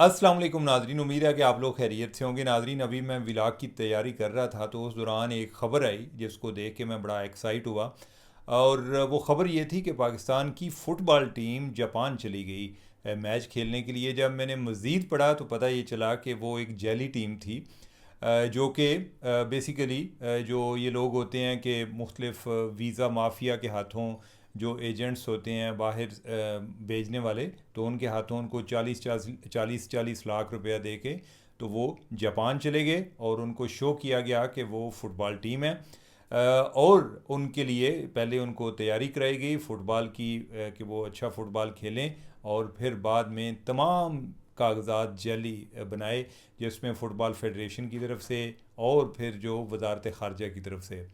अस्सलाम वालेकुम नाजरीन, उम्मीद है कि आप लोग खैरियत से होंगे। नाजरीन, अभी मैं व्लॉग की तैयारी कर रहा था तो उस दौरान एक ख़बर आई जिसको देख के मैं बड़ा एक्साइट हुआ। और वो ख़बर ये थी कि पाकिस्तान की फ़ुटबॉल टीम जापान चली गई मैच खेलने के लिए। जब मैंने मज़ीद पढ़ा तो पता ये चला कि वो एक जेली टीम थी, जो कि बेसिकली जो ये लोग होते हैं कि मुख्तलिफ़ वीज़ा माफिया के हाथों, जो एजेंट्स होते हैं बाहर भेजने वाले, तो उनके हाथों उनको चालीस चालीस लाख रुपया दे के तो वो जापान चले गए और उनको शो किया गया कि वो फ़ुटबॉल टीम है। और उनके लिए पहले उनको तैयारी कराई गई फ़ुटबॉल की, कि वो अच्छा फ़ुटबॉल खेलें। और फिर बाद में तमाम कागजात जैली बनाए, जिसमें फ़ुटबॉल फेडरेशन की तरफ से और फिर जो वजारत ख़ारजा की तरफ से,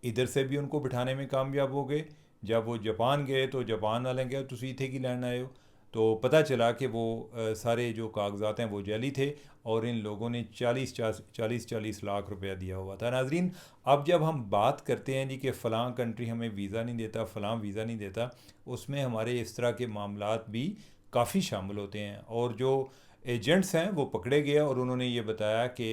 इधर से भी उनको बिठाने में कामयाब हो गए। जब वो जापान गए तो जापान वाले गए तुसी इत्थे की लैन आए हो, तो पता चला कि वो सारे जो कागजात हैं वो जैली थे और इन लोगों ने चालीस चालीस लाख रुपया दिया हुआ था। नाजरीन, अब जब हम बात करते हैं जी कि फ़लाँ कंट्री हमें वीज़ा नहीं देता, फ़लाँ वीज़ा नहीं देता, उसमें हमारे इस तरह के मामलात भी काफ़ी शामिल होते हैं। और जो एजेंट्स हैं वो पकड़े गए और उन्होंने ये बताया कि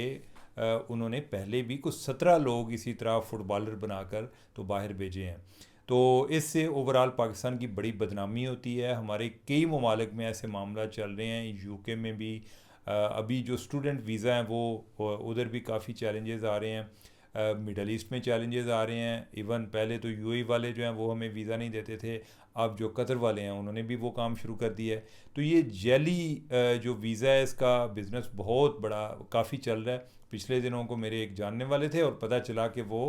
उन्होंने पहले भी कुछ 17 लोग इसी तरह फ़ुटबॉलर बनाकर तो बाहर भेजे हैं। तो इससे ओवरऑल पाकिस्तान की बड़ी बदनामी होती है। हमारे कई ममालिक में ऐसे मामला चल रहे हैं, यूके में भी अभी जो स्टूडेंट वीज़ा हैं वो उधर भी काफ़ी चैलेंजेस आ रहे हैं। मिडल ईस्ट में चैलेंजेस आ रहे हैं। इवन पहले तो यूएई वाले जो हैं वो हमें वीज़ा नहीं देते थे, अब जो कतर वाले हैं उन्होंने भी वो काम शुरू कर दिया है। तो ये जेली जो वीज़ा है इसका बिज़नेस बहुत बड़ा काफ़ी चल रहा है। पिछले दिनों को मेरे एक जानने वाले थे और पता चला कि वो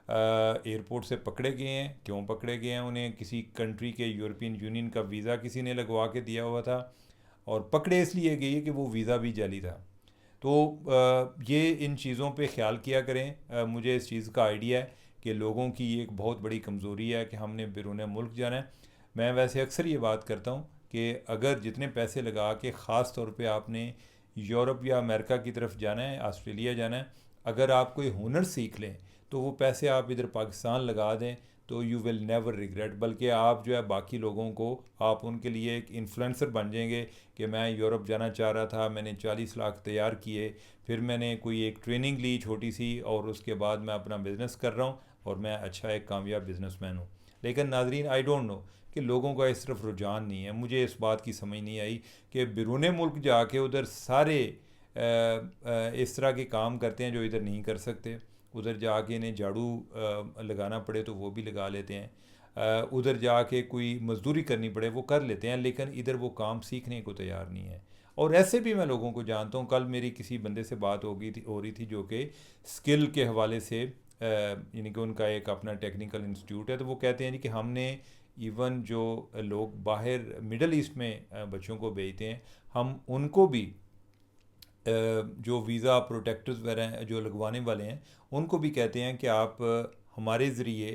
एयरपोर्ट से पकड़े गए हैं। क्यों पकड़े गए हैं? उन्हें किसी कंट्री के यूरोपियन यूनियन का वीज़ा किसी ने लगवा के दिया हुआ था और पकड़े इसलिए गए कि वो वीज़ा भी जाली था। तो ये इन चीज़ों पे ख्याल किया करें। मुझे इस चीज़ का आइडिया है कि लोगों की एक बहुत बड़ी कमज़ोरी है कि हमने बैरून मुल्क जाना है। मैं वैसे अक्सर ये बात करता हूँ कि अगर जितने पैसे लगा के ख़ास तौर पे आपने यूरोप या अमेरिका की तरफ जाना है, ऑस्ट्रेलिया जाना है, अगर आप कोई हुनर सीख लें तो वो पैसे आप इधर पाकिस्तान लगा दें तो यू विल नेवर रिग्रेट। बल्कि आप जो है बाकी लोगों को, आप उनके लिए एक इन्फ्लुएंसर बन जाएंगे कि मैं यूरोप जाना चाह रहा था, मैंने 40 लाख तैयार किए, फिर मैंने कोई एक ट्रेनिंग ली छोटी सी और उसके बाद मैं अपना बिज़नेस कर रहा हूँ और मैं अच्छा एक कामयाब बिजनेसमैन हूँ। लेकिन नाजरीन, आई डोंट नो कि लोगों का इस तरफ रुझान नहीं है। मुझे इस बात की समझ नहीं आई कि बैरून मुल्क जाके उधर सारे इस तरह के काम करते हैं जो इधर नहीं कर सकते। उधर जाके इन्हें झाड़ू लगाना पड़े तो वो भी लगा लेते हैं, उधर जाके कोई मज़दूरी करनी पड़े वो कर लेते हैं, लेकिन इधर वो काम सीखने को तैयार नहीं है। और ऐसे भी मैं लोगों को जानता हूँ। कल मेरी किसी बंदे से बात हो रही थी जो कि स्किल के हवाले से, यानी कि उनका एक अपना टेक्निकल इंस्टीट्यूट है, तो वो कहते हैं जी कि हमने इवन जो लोग बाहर मिडल ईस्ट में बच्चों को भेजते हैं, हम उनको भी जो वीज़ा प्रोटेक्टर्स वगैरह हैं जो लगवाने वाले हैं, उनको भी कहते हैं कि आप हमारे ज़रिए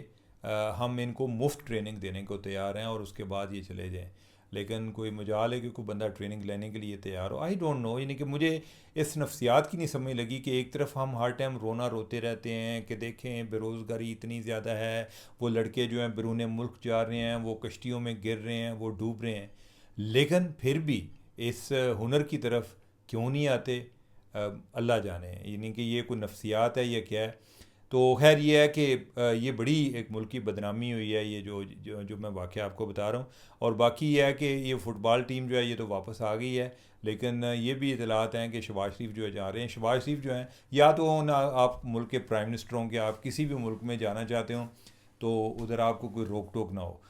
हम इनको मुफ्त ट्रेनिंग देने को तैयार हैं और उसके बाद ये चले जाएं। लेकिन कोई मजाल है कि कोई बंदा ट्रेनिंग लेने के लिए तैयार हो? I don't know. यानी कि मुझे इस नफ्सियात की नहीं समझ लगी कि एक तरफ हम हर टाइम रोना रोते रहते हैं कि देखें बेरोज़गारी इतनी ज़्यादा है, वो लड़के जो हैं बैरून मुल्क जा रहे हैं, वो कश्तियों में गिर रहे हैं, वो डूब रहे हैं, लेकिन फिर भी इस हुनर की तरफ क्यों नहीं आते? अल्लाह जाने। यानी कि ये कोई नफ्सियात है या क्या है? तो खैर ये है कि ये बड़ी एक मुल्क की बदनामी हुई है, ये जो मैं वाक़या आपको बता रहा हूँ। और बाकी ये है कि ये फ़ुटबॉल टीम जो है ये तो वापस आ गई है, लेकिन ये भी इतलात हैं कि शहबाज शरीफ जो है जा रहे हैं। शहबाज शरीफ जो हैं, या तो ना आप मुल्क के प्राइम मिनिस्टर हों कि आप किसी भी मुल्क में जाना चाहते हो तो उधर आपको कोई रोक टोक ना हो।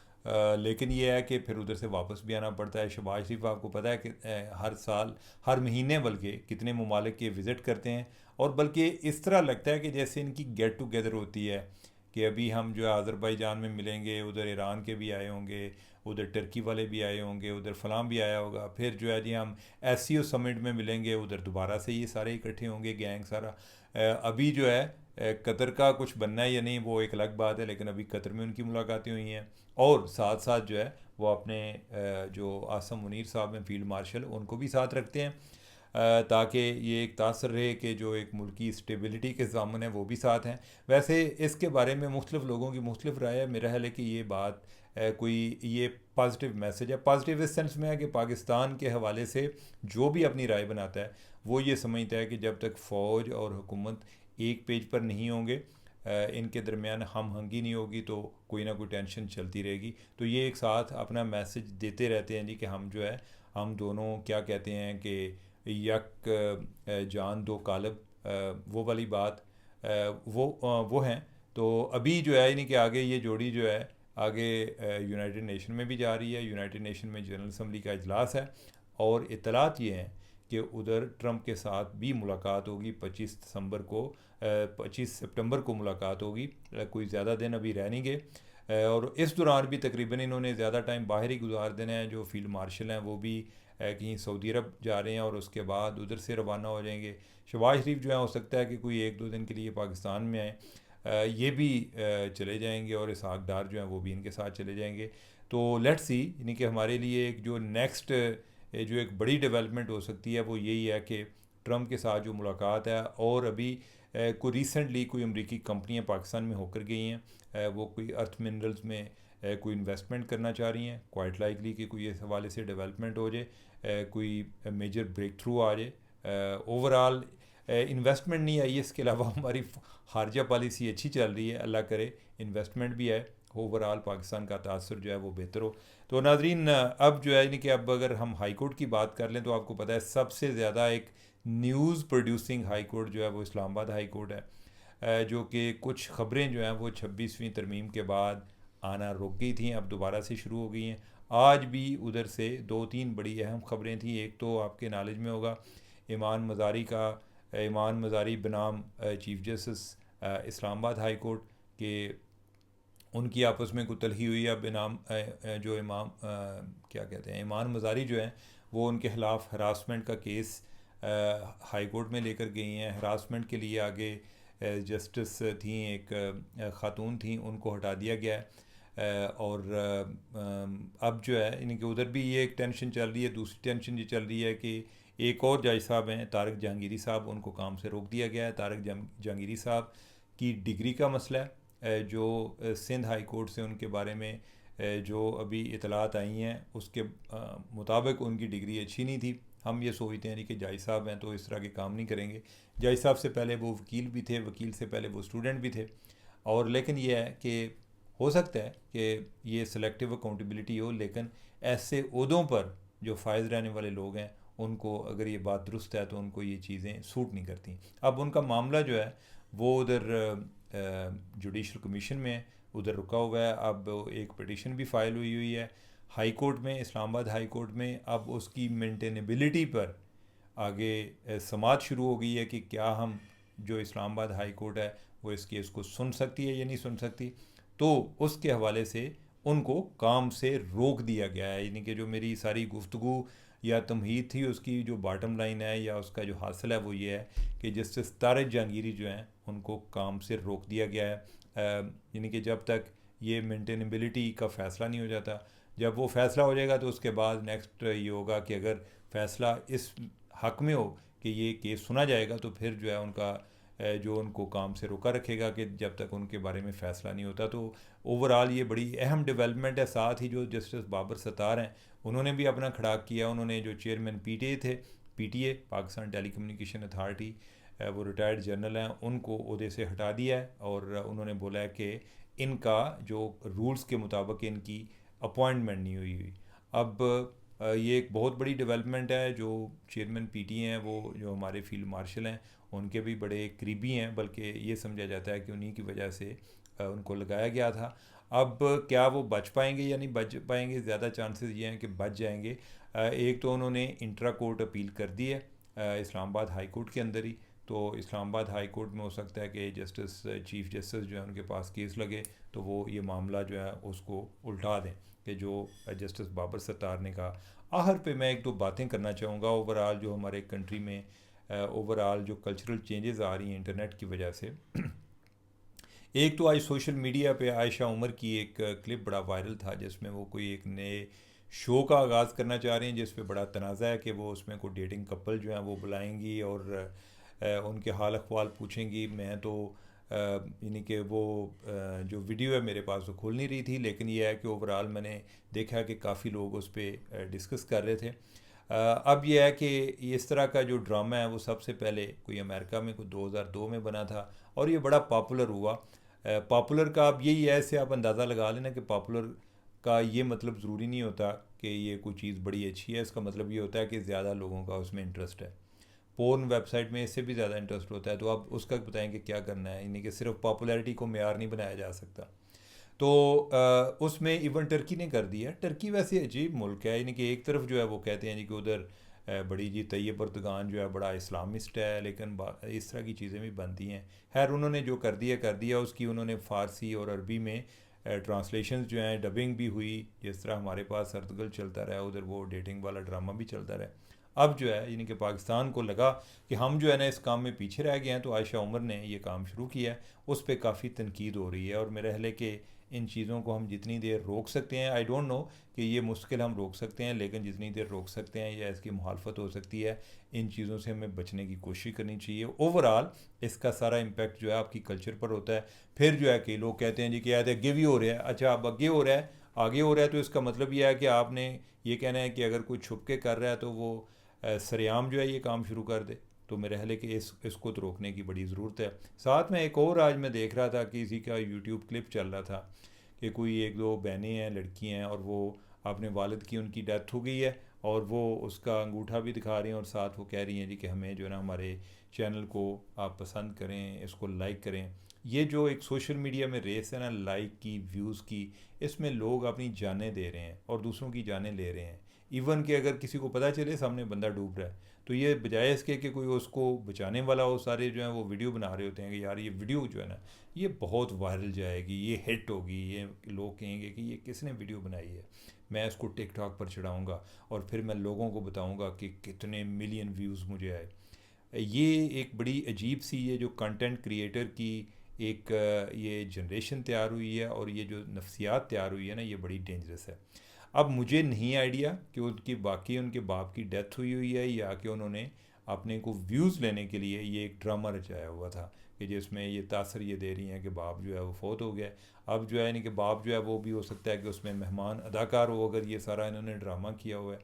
लेकिन ये है कि फिर उधर से वापस भी आना पड़ता है। शहबाज शरीफ आपको पता है कि हर साल, हर महीने बल्कि कितने ममालिक के विज़िट करते हैं। और बल्कि इस तरह लगता है कि जैसे इनकी गेट टुगेदर होती है कि अभी हम जो है अज़रबैजान में मिलेंगे, उधर ईरान के भी आए होंगे, उधर टर्की वाले भी आए होंगे, उधर फलां भी आया होगा, फिर जो है जी हम एससीओ समिट में मिलेंगे, उधर दोबारा से ये सारे इकट्ठे होंगे, गैंग सारा। अभी जो है कतर का कुछ बनना है या नहीं वो एक अलग बात है, लेकिन अभी कतर में उनकी मुलाकातें हुई हैं। और साथ साथ जो है वो अपने जो आसम मुनीर साहब हैं फील्ड मार्शल, उनको भी साथ रखते हैं, ताकि ये एक तासर रहे कि जो एक मुल्क की स्टेबिलिटी के ज़ामन है वो भी साथ हैं। वैसे इसके बारे में मुख्तलिफ़ लोगों की मुख्तलिफ़ राय है। मेरा ख्याल है कि ये बात कोई ये पॉजिटिव मैसेज है। पॉजिटिव इस सेंस में है कि पाकिस्तान के हवाले से जो भी अपनी राय बनाता है वो ये समझता है कि जब तक फ़ौज और हुकूमत एक पेज पर नहीं होंगे, इनके दरमियान हम हंगी नहीं होगी, तो कोई ना कोई टेंशन चलती रहेगी। तो ये एक साथ अपना मैसेज देते रहते हैं जी कि हम जो है, हम दोनों क्या कहते हैं कि यक जान दो कालब, वो वाली बात, वो हैं। तो अभी जो है इन्हीं के आगे ये जोड़ी जो है आगे यूनाइटेड नेशन में भी जा रही है। यूनाइटेड नेशन में जनरल असम्बली का इजलास है और इतलात ये हैं कि उधर ट्रंप के साथ भी मुलाकात होगी 25 दिसंबर को, 25 सितंबर को मुलाकात होगी। कोई ज़्यादा दिन अभी रह नहीं गए, और इस दौरान भी तकरीबन इन्होंने ज़्यादा टाइम बाहर ही गुजार देना है। जो फील्ड मार्शल हैं वो भी कहीं सऊदी अरब जा रहे हैं और उसके बाद उधर से रवाना हो जाएंगे। शहबाज शरीफ जो है हो सकता है कि कोई 1-2 दिन के लिए पाकिस्तान में आए, ये भी चले जाएंगे, और इसहाक डार जो हैं वो भी इनके साथ चले जाएंगे। तो लेट्स सी, यानी कि हमारे लिए एक जो नेक्स्ट जो एक बड़ी डेवलपमेंट हो सकती है वो यही है कि ट्रंप के साथ जो मुलाकात है, और अभी कोई रिसेंटली कोई अमेरिकी कंपनियां पाकिस्तान में होकर गई हैं, वो कोई अर्थ मिनरल्स में कोई इन्वेस्टमेंट करना चाह रही हैं। क्वाइट लाइकली कि कोई इस हवाले से डेवलपमेंट हो जाए, कोई मेजर ब्रेक थ्रू आ जाए। ओवरऑल इन्वेस्टमेंट नहीं आई है, इसके अलावा हमारी खारजा पॉलिसी अच्छी चल रही है, अल्लाह करे इन्वेस्टमेंट भी है, ओवरऑल पाकिस्तान का तासर जो है वो बेहतर हो। तो नाजरीन, अब जो है यानी कि अब अगर हम हाई कोर्ट की बात कर लें तो आपको पता है सबसे ज़्यादा एक न्यूज़ प्रोड्यूसिंग हाई कोर्ट जो है वो इस्लामाबाद हाई कोर्ट है, जो कि कुछ ख़बरें जो हैं वो 26वीं तरमीम के बाद आना रुक गई थी, अब दोबारा से शुरू हो गई हैं। आज भी उधर से 2-3 बड़ी अहम ख़बरें थी। एक तो आपके नॉलेज में होगा ईमान मज़ारी बनाम chief justice Islamabad high court के, उनकी आपस में कुतलही हुई। अब इनाम जो इमाम क्या कहते हैं, ईमान मज़ारी जो हैं वो उनके ख़िलाफ़ हरासमेंट का केस हाई कोर्ट में लेकर गई हैं। हरासमेंट के लिए आगे जस्टिस थी, एक ख़ातून थी, उनको हटा दिया गया है। और अब जो है इनके उधर भी ये एक टेंशन चल रही है। दूसरी टेंशन ये चल रही है कि एक और जज साहब हैं तारिक जहांगीरी साहब, उनको काम से रोक दिया गया है। तारिक जहांगीरी साहब की डिग्री का मसला है, जो सिंध हाई कोर्ट से उनके बारे में जो अभी इतलात आई हैं उसके मुताबिक उनकी डिग्री अच्छी नहीं थी। हम ये सोचते हैं कि जज साहब हैं तो इस तरह के काम नहीं करेंगे। जज साहब से पहले वो वकील भी थे, वकील से पहले वो स्टूडेंट भी थे। और लेकिन ये है कि हो सकता है कि ये सिलेक्टिव अकाउंटेबिलिटी हो, लेकिन ऐसे ओहदों पर जो फायज रहने वाले लोग हैं उनको अगर ये बात दुरुस्त है तो उनको ये चीज़ें सूट नहीं करती। अब उनका मामला जो है वो उधर जुडिशल कमीशन में उधर रुका हुआ है। अब एक पिटीशन भी फाइल हुई है हाई कोर्ट में, इस्लामाबाद हाई कोर्ट में। अब उसकी मेंटेनेबिलिटी पर आगे समात शुरू हो गई है कि क्या हम जो इस्लामाबाद हाई कोर्ट है वो इस केस को सुन सकती है या नहीं सुन सकती। तो उसके हवाले से उनको काम से रोक दिया गया है। यानी कि जो मेरी सारी गुफ्तगू या तमहीद थी उसकी जो बॉटम लाइन है या उसका जो हासिल है वो ये है कि जस्टिस तारिक जहांगीरी जो हैं उनको काम से रोक दिया गया है। यानी कि जब तक ये मेंटेनेबिलिटी का फ़ैसला नहीं हो जाता, जब वो फ़ैसला हो जाएगा तो उसके बाद नेक्स्ट ये होगा कि अगर फ़ैसला इस हक़ में हो कि ये केस सुना जाएगा तो फिर जो है उनका जो उनको काम से रोका रखेगा कि जब तक उनके बारे में फ़ैसला नहीं होता। तो ओवरऑल ये बड़ी अहम डेवलपमेंट है। साथ ही जो जस्टिस बाबर सत्तार हैं उन्होंने भी अपना खड़ाक किया। उन्होंने जो चेयरमैन पीटीए थे, PTA Pakistan telecommunication authority, वो रिटायर्ड जनरल हैं, उनको ओहदे से हटा दिया है। और उन्होंने बोला है कि इनका जो रूल्स के मुताबिक इनकी अपॉइंटमेंट नहीं हुई। अब ये एक बहुत बड़ी डेवलपमेंट है। जो चेयरमैन पीटीए हैं वो जो हमारे फील्ड मार्शल हैं उनके भी बड़े करीबी हैं, बल्कि ये समझा जाता है कि उन्हीं की वजह से उनको लगाया गया था। अब क्या वो बच पाएंगे या नहीं बच पाएंगे, ज़्यादा चांसेस ये हैं कि बच जाएंगे। एक तो उन्होंने इंट्रा कोर्ट अपील कर दी है इस्लामाबाद हाई कोर्ट के अंदर ही। तो इस्लामाबाद हाई कोर्ट में हो सकता है कि जस्टिस चीफ जस्टिस जो है उनके पास केस लगे तो वो ये मामला जो है उसको उल्टा दें कि जो जस्टिस बाबर सत्तार ने कहा। आखिर पे मैं 1-2 बातें करना चाहूँगा ओवरऑल जो हमारे कंट्री में ओवरऑल जो कल्चरल चेंजेस आ रही हैं इंटरनेट की वजह से। एक तो आज सोशल मीडिया पे आयशा उमर की एक क्लिप बड़ा वायरल था जिसमें वो कोई एक नए शो का आगाज़ करना चाह रही हैं, जिस पे बड़ा तनाज़ा है कि वो उसमें कोई डेटिंग कपल जो हैं वो बुलाएंगी और उनके हाल अहवाल पूछेंगी। मैं तो यानी कि वो जो वीडियो है मेरे पास वो खुल नहीं रही थी, लेकिन ये है कि ओवरऑल मैंने देखा कि काफ़ी लोग उस पर डिस्कस कर रहे थे। अब यह है कि इस तरह का जो ड्रामा है वो सबसे पहले कोई अमेरिका में कोई 2002 में बना था और ये बड़ा पॉपुलर हुआ। पॉपुलर का अब यही है, इससे आप अंदाज़ा लगा लेना कि पॉपुलर का ये मतलब ज़रूरी नहीं होता कि ये कोई चीज़ बड़ी अच्छी है। इसका मतलब ये होता है कि ज़्यादा लोगों का उसमें इंटरेस्ट है। पोर्न वेबसाइट में इससे भी ज़्यादा इंटरेस्ट होता है, तो आप उसका बताएं कि क्या करना है, यानी कि सिर्फ पॉपुलैरिटी को मेयार नहीं बनाया जा सकता। तो उसमें इवन टर्की ने कर दिया। टर्की वैसे अजीब मुल्क है, यानी कि एक तरफ जो है वो कहते हैं जी कि उधर बड़ी जी तैयब अर्दगान जो है बड़ा इस्लामिस्ट है, लेकिन इस तरह की चीज़ें भी बनती हैं। खैर उन्होंने जो कर दिया उसकी उन्होंने फ़ारसी और अरबी में ट्रांसलेशन जो हैं, डबिंग भी हुई। जिस तरह हमारे पास अर्तगल चलता रहा, उधर वो डेटिंग वाला ड्रामा भी चलता रहा। अब जो है यानी कि पाकिस्तान को लगा कि हम जो है ना इस काम में पीछे रह गए हैं, तो आयशा उमर ने ये काम शुरू किया है। उस पर काफ़ी तनकीद हो रही है और मेरा ख्याल है कि इन चीज़ों को हम जितनी देर रोक सकते हैं, आई डोंट नो कि ये मुश्किल हम रोक सकते हैं, लेकिन जितनी देर रोक सकते हैं या इसकी मुखालफत हो सकती है, इन चीज़ों से हमें बचने की कोशिश करनी चाहिए। ओवरऑल इसका सारा इम्पैक्ट जो है आपकी कल्चर पर होता है। फिर जो है कि लोग कहते हैं जी कि यार आगे भी हो रहा है। अच्छा, अब आगे हो रहा है, आगे हो रहा है, तो इसका मतलब यह है कि आपने ये कहना है कि अगर कोई छुप के कर रहा है तो वो सरेआम जो है ये काम शुरू कर दे। तो मेरे ख्याल है कि इसको तो रोकने की बड़ी ज़रूरत है। साथ में एक और आज मैं देख रहा था कि किसी का यूट्यूब क्लिप चल रहा था कि कोई एक दो बहनें हैं, लड़की हैं, और वो अपने वालिद की उनकी डेथ हो गई है और वो उसका अंगूठा भी दिखा रही हैं और साथ वो कह रही हैं जी कि हमें जो है ना हमारे चैनल को आप पसंद करें, इसको लाइक करें। ये जो एक सोशल मीडिया में रेस है ना लाइक की, व्यूज़ की, इसमें लोग अपनी जानें दे रहे हैं और दूसरों की जानें ले रहे हैं। इवन कि अगर किसी को पता चले सामने बंदा डूब रहा है, तो ये बजाय इसके कि कोई उसको बचाने वाला हो, सारे जो है वो वीडियो बना रहे होते हैं कि यार ये वीडियो जो है ना ये बहुत वायरल जाएगी, ये हिट होगी, ये लोग कहेंगे कि ये किसने वीडियो बनाई है, मैं इसको टिकटॉक पर चढ़ाऊँगा और फिर मैं लोगों को बताऊँगा कि कितने मिलियन व्यूज़ मुझे आए। ये एक बड़ी अजीब सी ये जो कंटेंट क्रिएटर की एक ये जनरेशन तैयार हुई है और ये जो नफ्सियात तैयार हुई है ना, ये बड़ी डेंजरस है। अब मुझे नहीं आइडिया कि उनकी बाकी उनके बाप की डेथ हुई है या कि उन्होंने अपने को व्यूज़ लेने के लिए ये एक ड्रामा रचाया हुआ था कि जिसमें ये तासर ये दे रही हैं कि बाप जो है वो फौत हो गया। अब जो है यानी कि बाप जो है वो भी हो सकता है कि उसमें मेहमान अदाकार हो, अगर ये सारा इन्होंने ड्रामा किया हुआ है।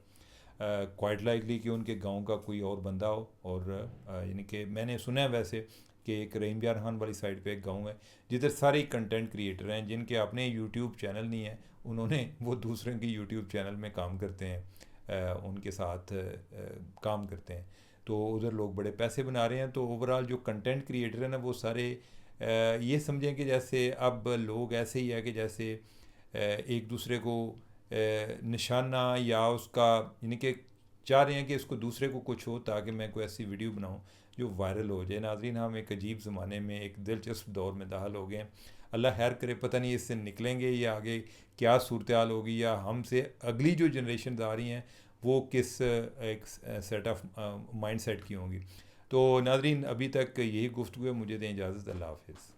क्वाइट लाइकली कि उनके गांव का कोई और बंदा हो। और यानी कि मैंने सुना है वैसे कि एक रहीम यार खान वाली साइड पे एक गांव है जिधर सारे कंटेंट क्रिएटर हैं जिनके अपने यूट्यूब चैनल नहीं है, उन्होंने वो दूसरे की यूट्यूब चैनल में काम करते हैं, उनके साथ काम करते हैं। तो उधर लोग बड़े पैसे बना रहे हैं। तो ओवरऑल जो कंटेंट क्रिएटर हैं ना वो सारे ये समझें कि जैसे अब लोग ऐसे ही है कि जैसे एक दूसरे को निशाना या उसका यानी कि चाह रहे हैं कि इसको दूसरे को कुछ हो ताकि मैं कोई ऐसी वीडियो बनाऊं जो वायरल हो जाए। नाज़रीन, हम एक अजीब ज़माने में एक दिलचस्प दौर में दाखिल हो गए हैं। अल्लाह खैर करे, पता नहीं इससे निकलेंगे या आगे क्या सूरत हाल होगी या हमसे अगली जो जनरेशन आ रही हैं वो किस एक सेट ऑफ माइंड सेट की होंगी। तो नाज़रीन, अभी तक यही गुफ्तगू है, मुझे दें इजाज़त। अल्लाह हाफिज़।